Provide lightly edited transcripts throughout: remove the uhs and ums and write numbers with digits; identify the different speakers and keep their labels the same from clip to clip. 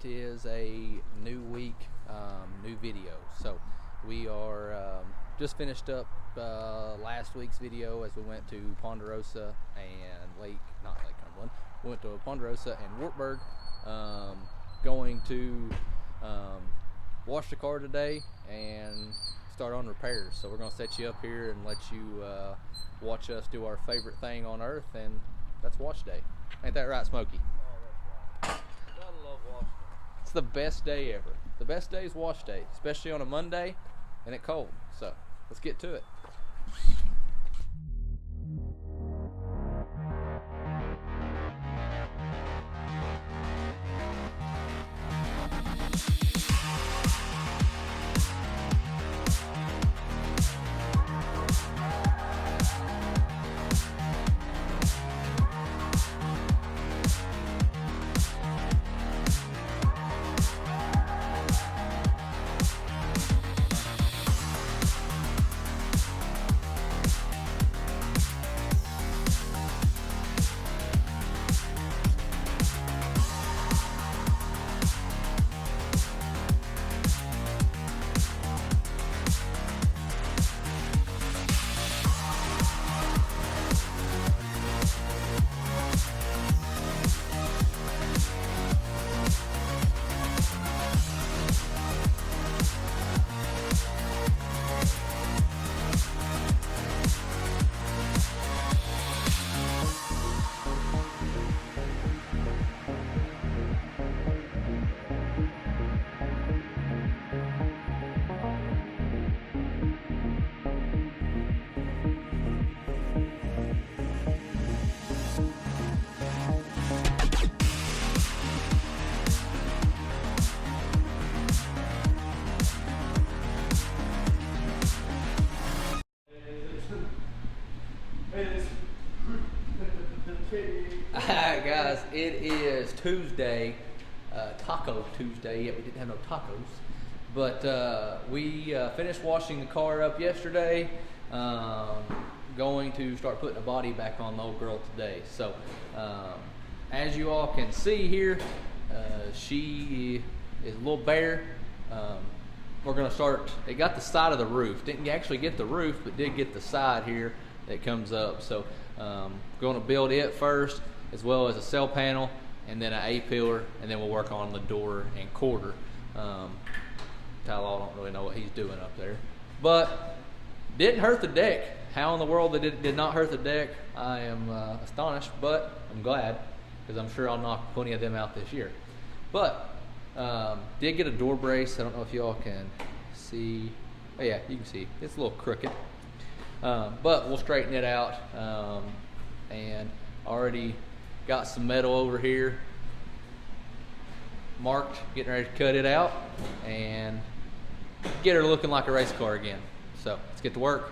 Speaker 1: is a new week, new video. So we are just finished up last week's video as we went to Ponderosa and Lake Cumberland. We went to Ponderosa and Wartburg. Going to wash the car today and start on repairs. So we're going to set you up here and let you watch us do our favorite thing on earth, and that's wash day. Ain't that right, Smokey?
Speaker 2: Oh, that's right. Gotta love wash day.
Speaker 1: It's the best day ever. The best day is wash day, especially on a Monday and it's cold. So let's get to it. Alright guys, it is Tuesday, Taco Tuesday. Yet we didn't have no tacos, but we finished washing the car up yesterday. Going to start putting a body back on the old girl today. So as you all can see here, she is a little bare. We're going to start, it got the side of the roof. Didn't actually get the roof, but did get the side here that comes up. So going to build it first, as well as a cell panel, and then an A-pillar, and then we'll work on the door and quarter. Tyler, I don't really know what he's doing up there. But didn't hurt the deck. How in the world they did not hurt the deck, I am astonished, but I'm glad, because I'm sure I'll knock plenty of them out this year. But did get a door brace. I don't know if y'all can see. Oh yeah, you can see. It's a little crooked. But we'll straighten it out. And already got some metal over here marked, getting ready to cut it out and get her looking like a race car again. So let's get to work.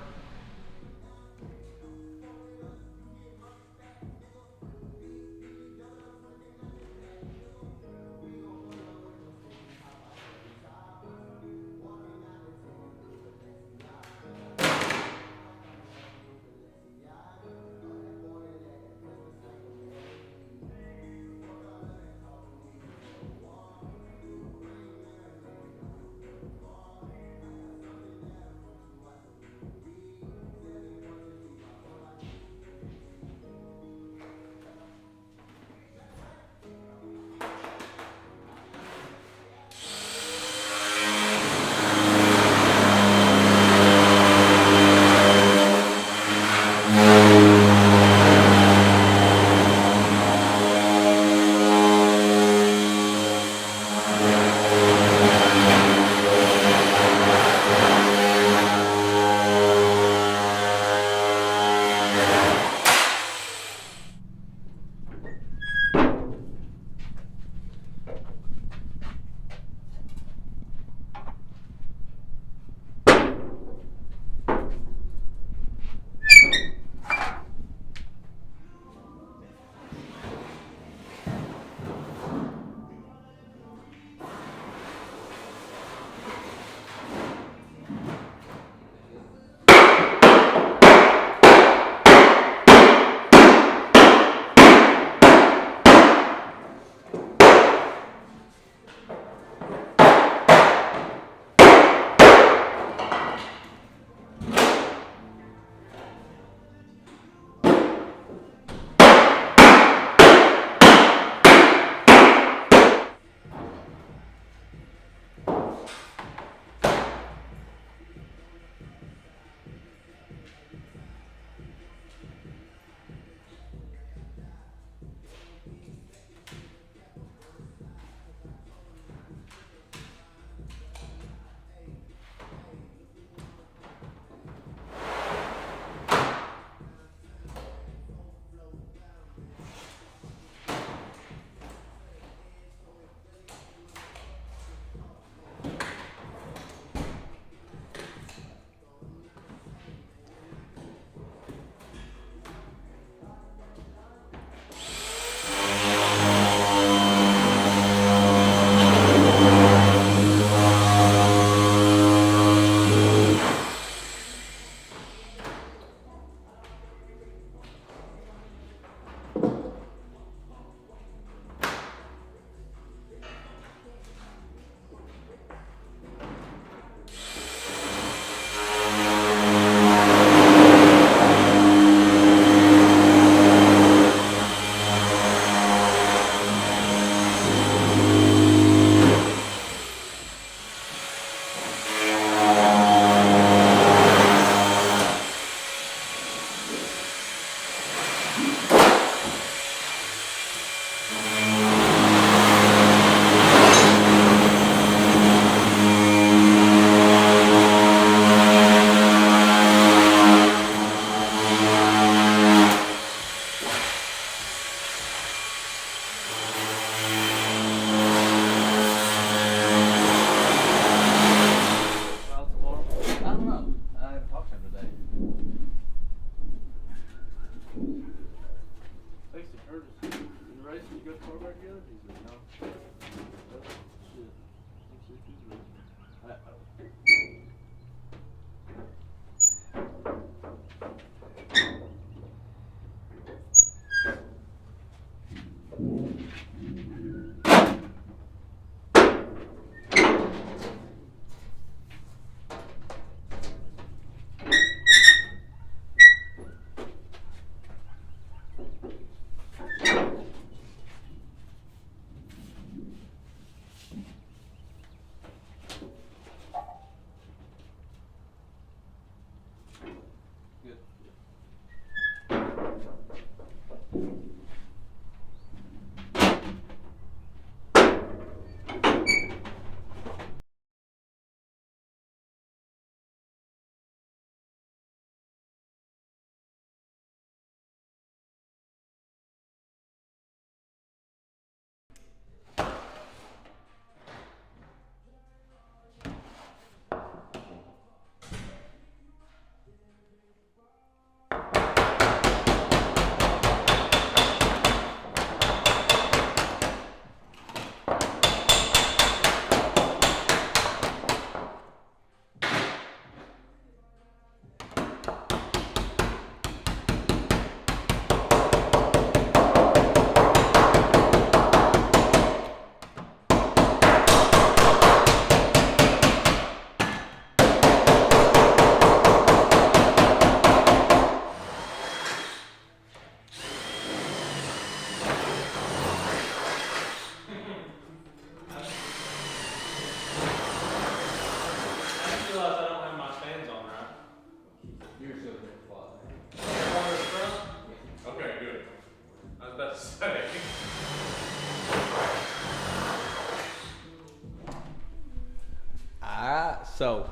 Speaker 1: right, so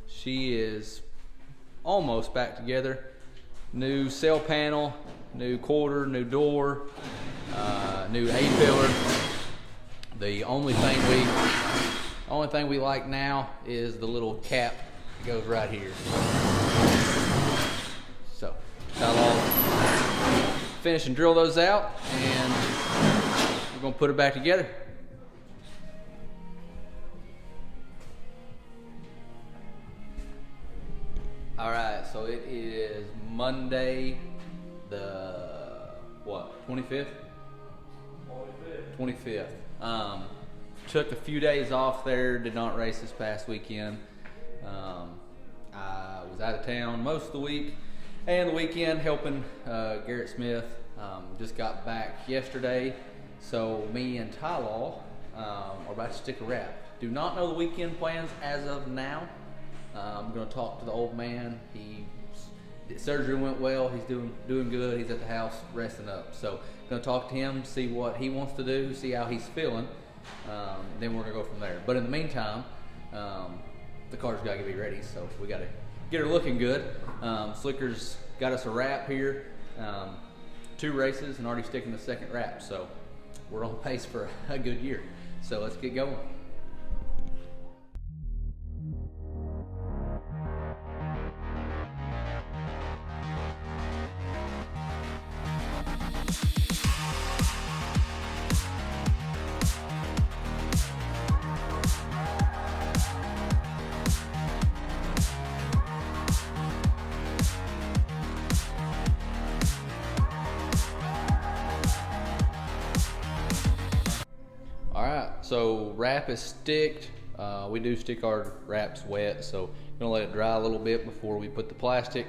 Speaker 1: she is almost back together. New cell panel, new quarter, new door, new A-pillar. The only thing we like now is the little cap that goes right here. So I'll finish and drill those out, and we're gonna put it back together. All right, so it is Monday, the 25th? 25th. Took a few days off there, did not race this past weekend. I was out of town most of the week and the weekend helping Garrett Smith. Just got back yesterday, so me and Ty Law are about to stick a wrap. Do not know the weekend plans as of now. I'm going to talk to the old man. Surgery went well. He's doing good. He's at the house resting up. So going to talk to him, see what he wants to do, see how he's feeling. Then we're going to go from there. But in the meantime, the car's got to be ready. So we got to get her looking good. Slicker's got us a wrap here. 2 races and already sticking the second wrap. So we're on pace for a good year. So let's get going. So wrap is sticked. We do stick our wraps wet, so we're gonna let it dry a little bit before we put the plastic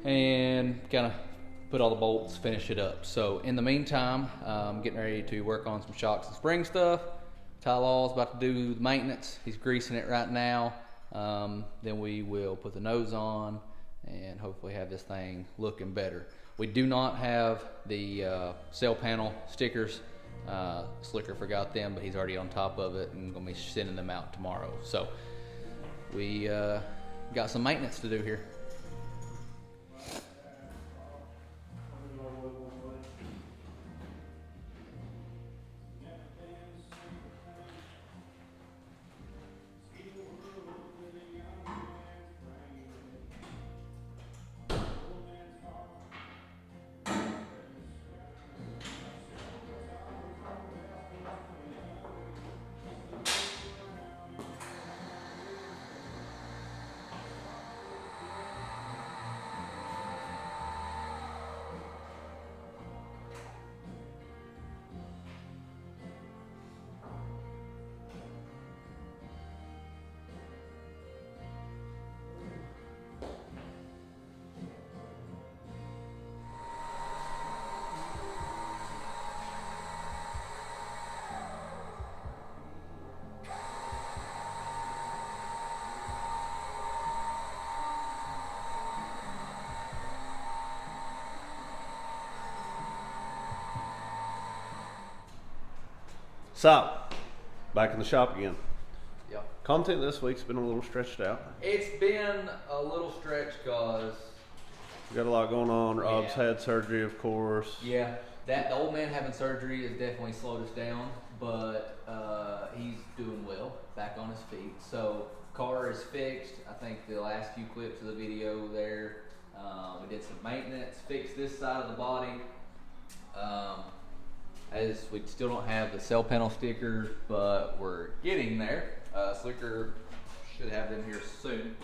Speaker 1: and kind of put all the bolts, finish it up. So in the meantime, I'm getting ready to work on some shocks and spring stuff. Ty Law's about to do the maintenance. He's greasing it right now. Then we will put the nose on and hopefully have this thing looking better. We do not have the cell panel stickers. Slicker forgot them, but he's already on top of it and gonna be sending them out tomorrow. So we got some maintenance to do here.
Speaker 3: So, back in the shop again.
Speaker 1: Yep.
Speaker 3: Content this week's been a little stretched out.
Speaker 1: It's been a little stretch because
Speaker 3: We got a lot going on. Rob's
Speaker 1: Yeah.
Speaker 3: had surgery, of course.
Speaker 1: the old man having surgery has definitely slowed us down, but he's doing well, back on his feet. So car is fixed. I think the last few clips of the video there, we did some maintenance, fixed this side of the body. As we still don't have the cell panel stickers, but we're getting there. Slicker should have them here soon.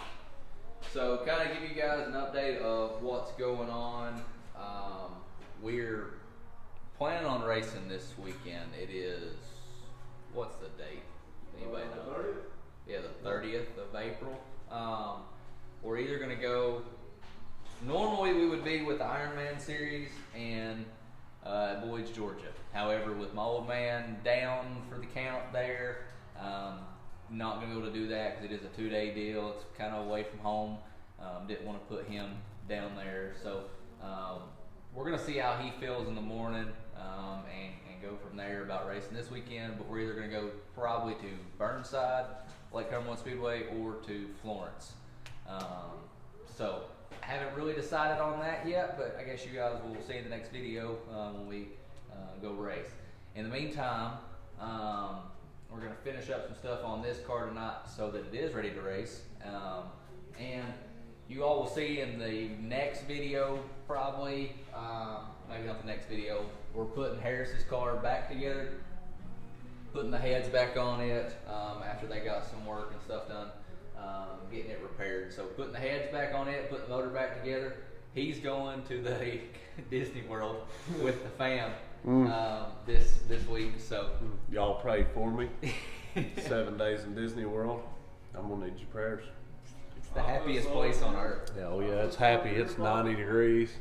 Speaker 1: So kind of give you guys an update of what's going on. We're planning on racing this weekend. It is, what's the date? Anybody know?
Speaker 2: 30th?
Speaker 1: Yeah, the 30th of April. We're either gonna go, normally we would be with the Ironman series and Boyd's, Georgia. However, with my old man down for the count there, not gonna be able to do that because it is a 2-day deal. It's kind of away from home. Didn't want to put him down there, so we're gonna see how he feels in the morning and go from there about racing this weekend. But we're either going to go probably to Burnside, Lake Cumberland Speedway, or to Florence. So haven't really decided on that yet, but I guess you guys will see in the next video when we go race. In the meantime, we're going to finish up some stuff on this car tonight so that it is ready to race. And you all will see in the next video, probably, maybe not the next video, we're putting Harris's car back together, putting the heads back on it after they got some work and stuff done, getting it repaired. So putting the heads back on it, putting the motor back together. He's going to the Disney World with the fam this week. So
Speaker 3: Y'all pray for me. 7 days in Disney World. I'm gonna need your prayers.
Speaker 1: it's the happiest place on earth.
Speaker 3: Yeah, oh yeah, it's happy. It's 90 degrees.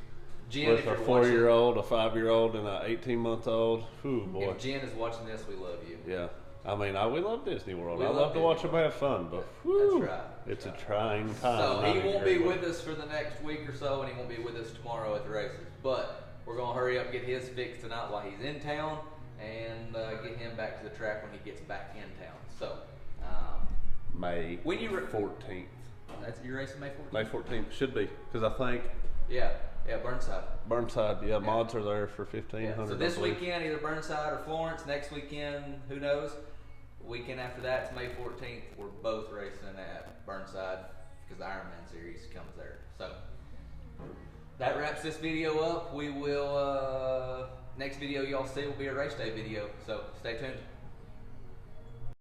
Speaker 1: Jen,
Speaker 3: With
Speaker 1: if
Speaker 3: a
Speaker 1: you're
Speaker 3: 4-year-old, a 5-year-old, and a 18-month-old. Ooh, boy.
Speaker 1: If Jen is watching this, we love you.
Speaker 3: Yeah. I mean, we love Disney World.
Speaker 1: We
Speaker 3: I
Speaker 1: love
Speaker 3: love to watch
Speaker 1: Disney
Speaker 3: them have fun, but whew,
Speaker 1: That's right.
Speaker 3: it's a trying time.
Speaker 1: So he
Speaker 3: 90
Speaker 1: won't be
Speaker 3: degree
Speaker 1: with
Speaker 3: weather.
Speaker 1: us for the next week or so, and he won't be with us tomorrow at the races. But we're gonna hurry up and get his fixed tonight while he's in town, and get him back to the track when he gets back in town. So
Speaker 3: May
Speaker 1: when you
Speaker 3: 14th.
Speaker 1: that's you're racing May 14th.
Speaker 3: May 14th should be, because I think
Speaker 1: Yeah, Burnside.
Speaker 3: Burnside, mods are there for 1,500.
Speaker 1: Yeah. So
Speaker 3: I
Speaker 1: this
Speaker 3: believe.
Speaker 1: weekend either Burnside or Florence. Next weekend, who knows? Weekend after that, it's May 14th. We're both racing at Burnside because the Ironman series comes there. So that wraps this video up. We will next video y'all see will be a race day video. So stay tuned.